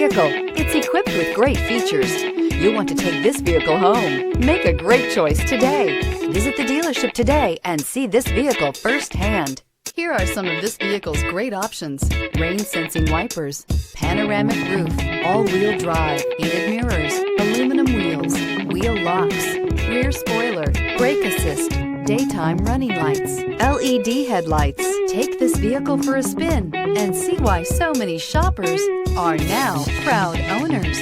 vehicle. It's equipped with great features. You'll want to take this vehicle home. Make a great choice today. Visit the dealership today and see this vehicle firsthand. Here are some of this vehicle's great options: rain sensing wipers, panoramic roof, all-wheel drive, heated mirrors, aluminum wheels, wheel locks, rear spoiler, brake assist, daytime running lights, LED headlights. Take this vehicle for a spin and see why so many shoppers are now proud owners.